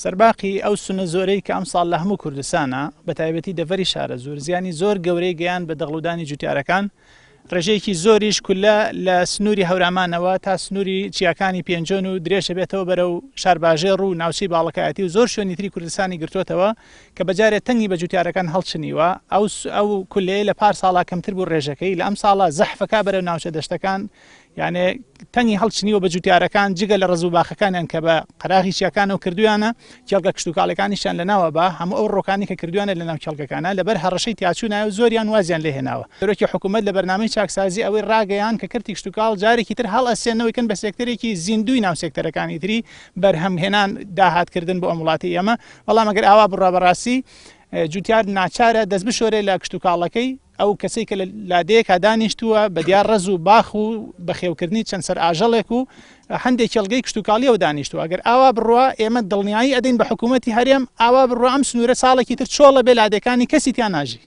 سەرباقی ئەو سونە زۆرەی کە ئەم ساڵ لە هەموو کوردستانە بە تایبەتی دەڤەری شارە زۆر زیانی زۆر گەورەی گەیان بە دەغڵودانی جوتیارەکان ڕێژەیەکی زۆریش کولە لە سنووری هەورامانەوە تا سنووری چیاکانی پێنجۆن و درێژە بێتەوە بەرەو شارباژێر و ناوچەی باڵەکایەتی و زۆر شوێنی تری کوردستانی گرتوۆتەوە کە بەجارێت تەنگی بە جوتیارەکان هەڵچنیوە ئەو کولەیە لە پار ساڵا کەمتر بوو ڕێژەکەی لە ئەم ساڵە زەحفەکە بەرەو ناوچە دەشتەکان یانێ تەنگی هەڵچنیوە بە جوتیارەکان جگە لە ڕزوو باخەکانیان کە بە قەراغی چیاکانەوە کردویانە کێڵگە کشتتوکاڵەکانیشان لەناوە بە هەموو ئەو ڕۆکانی کە کردوانە لە ناو کێڵگەکانە لەبەر هەڕەشەی تیاچوونایە و زۆریان وازیان لێ هێناوە دەرۆکی حکوومەت لە بەرنامەی چاکسازی ئەوەی ڕاگەیان کە کردی کشتتوکاڵ جارێکی تر هەڵ ئەسێنەوەیکەن بە سێکتەرێکی زیندوی ناو سێکتەرەکانی تری بەرهەمهێنان داهاتکردن بۆ ئەم وڵاتی ئەمە بەڵام ئەگەر ئاوا بڕا بەڕاستی جوتیار ناچارە دەست بشۆرێ لە کشتتوکاڵەکەی ئەو کەسەی کە لە لادەیەکا دانیشتووە بە دیار ڕز و باخ و بەخێوکردنی چەند سەر ئاژەڵێک و هەندێک کێڵگەی کشتتوکاڵیەوە دانیشتووە ئەگەر ئاوا بڕوە ئێمە دڵنیایی ئەدەین بە حکوومەتی هەرێم ئاوا بڕوە ئەم سنوورە ساڵێکی تر چۆڵە بێ لادەکانی کەسی تیان ناژی.